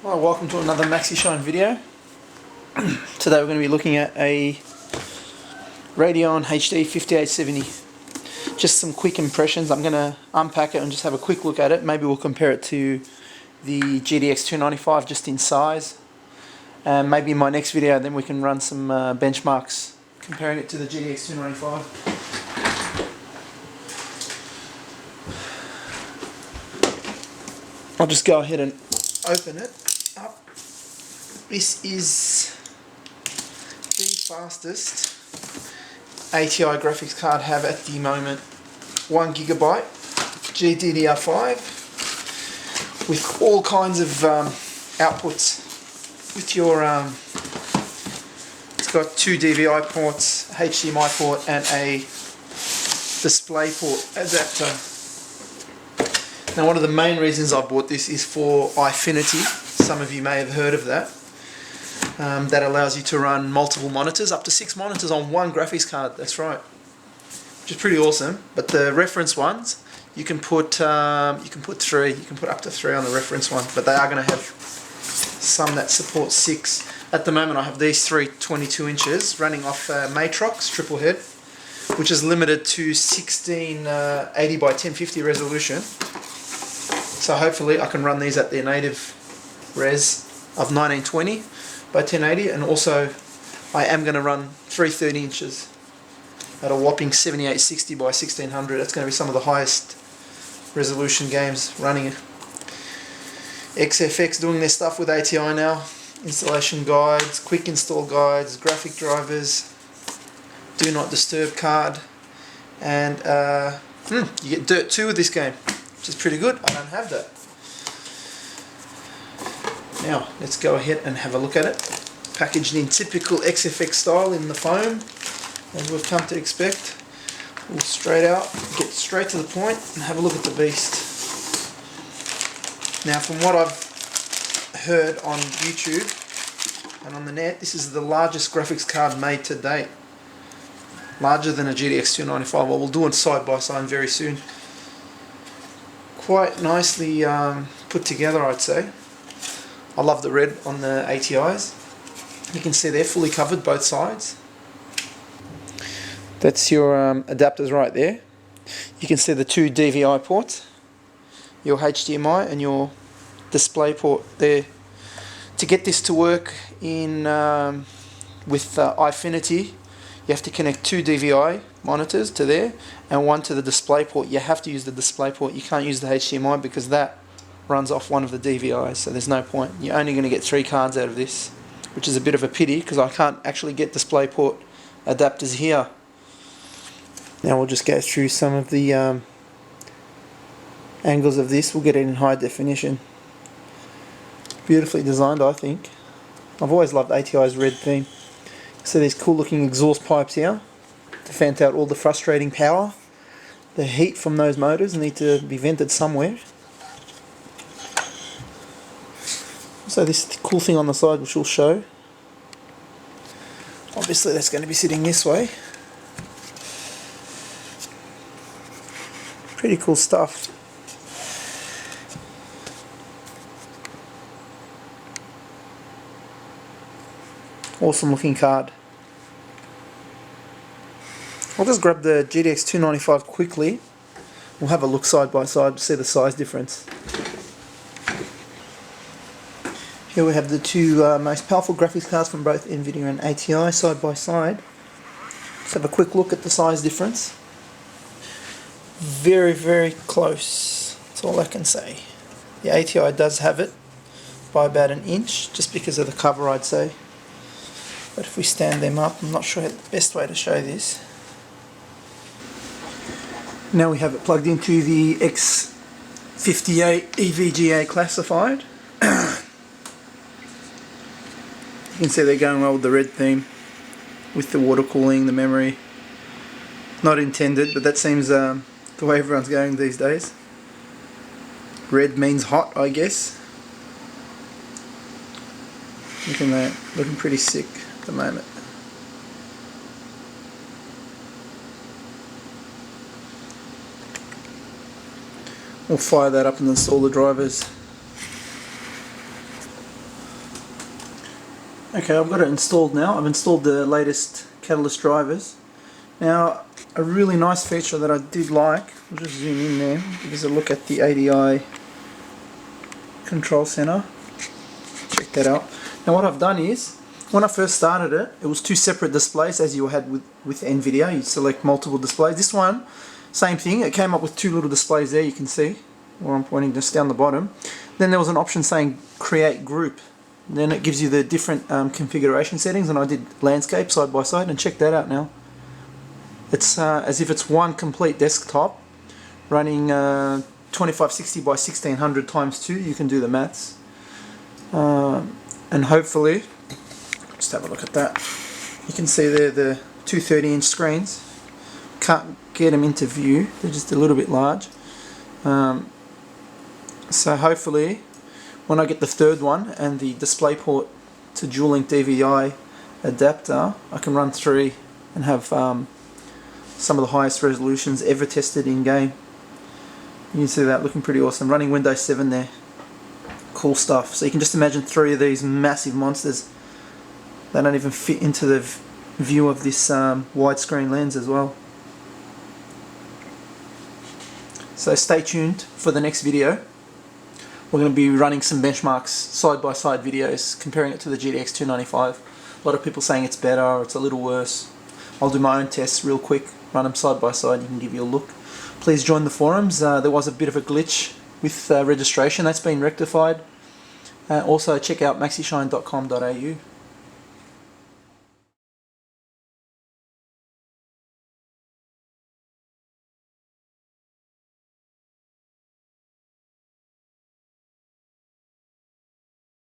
Hi, welcome to another Maxishine video. Today we're going to be looking at a Radeon HD 5870. Just some quick impressions. I'm going to unpack it and just have a quick look at it. Maybe we'll compare it to the GTX 295 just in size. And maybe in my next video then we can run some benchmarks comparing it to the GTX 295. I'll just go ahead and open it up. This is the fastest ATi graphics card I have at the moment. 1GB GDDR5 with all kinds of outputs. With your it's got two DVI ports, HDMI port, and a display port adapter. Now, one of the main reasons I bought this is for iFinity. Some of you may have heard of that. That allows you to run multiple monitors, up to 6 monitors on one graphics card. That's right, which is pretty awesome. But the reference ones, you can put 3. You can put up to 3 on the reference one. But they are going to have some that support 6. At the moment, I have these 3 22 inches running off Matrox triple head, which is limited to 1680 by 1050 resolution. So hopefully I can run these at their native res of 1920 by 1080, and also I am going to run 3 30 inches at a whopping 7860 by 1600. That's going to be some of the highest resolution games running. XFX doing their stuff with ATi now. Installation guides, quick install guides, graphic drivers, do not disturb card, and you get Dirt 2 with this game, which is pretty good. I don't have that. Now let's go ahead and have a look at it. Packaged in typical XFX style in the foam, as we've come to expect. We'll straight out, get straight to the point and have a look at the beast. Now, from what I've heard on YouTube and on the net, this is the largest graphics card made to date. Larger than a GTX 295. Well, we'll do it side by side very soon. Quite nicely put together, I'd say. I love the red on the ATIs. You can see they're fully covered both sides. That's your adapters right there. You can see the 2 DVI ports, your HDMI and your display port there. To get this to work in with iFinity, you have to connect 2 DVI monitors to there and 1 to the display port. You have to use the display port. You can't use the HDMI because that runs off one of the DVIs, so there's no point. You're only going to get 3 cards out of this, which is a bit of a pity because I can't actually get DisplayPort adapters here. Now we'll just go through some of the angles of this. We'll get it in high definition. Beautifully designed, I think. I've always loved ATI's red theme. So these cool looking exhaust pipes here to vent out all the frustrating power. The heat from those motors need to be vented somewhere. So this cool thing on the side, which we'll show. Obviously that's going to be sitting this way. Pretty cool stuff. Awesome looking card. I'll just grab the GTX 295 quickly. We'll have a look side by side to see the size difference. Here we have the 2 most powerful graphics cards from both NVIDIA and ATI side by side. Let's have a quick look at the size difference. Very, very close. That's all I can say. The ATI does have it by about 1 inch, just because of the cover, I'd say. But if we stand them up, I'm not sure the best way to show this. Now we have it plugged into the X58 EVGA classified. You can see they're going well with the red theme, with the water cooling, the memory. Not intended, but that seems the way everyone's going these days. Red means hot, I guess. Look at that, looking pretty sick at the moment. We'll fire that up and install the drivers. Okay, I've got it installed now. I've installed the latest Catalyst drivers. Now, a really nice feature that I did like, I'll just zoom in there, give us a look at the ATi control center. Check that out. Now what I've done is, when I first started it, it was two separate displays as you had with NVIDIA. You select multiple displays. This one, same thing, it came up with two little displays there, you can see, where I'm pointing just down the bottom. Then there was an option saying create group. Then it gives you the different configuration settings, and I did landscape side by side, and check that out now. It's as if it's one complete desktop running 2560 by 1600 times 2. You can do the maths, and hopefully, just have a look at that. You can see there the two 30-inch screens. Can't get them into view, they're just a little bit large. So hopefully, when I get the third one and the DisplayPort to dual-link DVI adapter, I can run through and have some of the highest resolutions ever tested in game. You can see that looking pretty awesome. Running Windows 7 there. Cool stuff. So you can just imagine three of these massive monsters. They don't even fit into the view of this widescreen lens as well. So stay tuned for the next video. We're going to be running some benchmarks, side-by-side videos, comparing it to the GTX 295. A lot of people saying it's better or it's a little worse. I'll do my own tests real quick, run them side-by-side, you can give you a look. Please join the forums. There was a bit of a glitch with registration, that's been rectified. Also check out maxishine.com.au.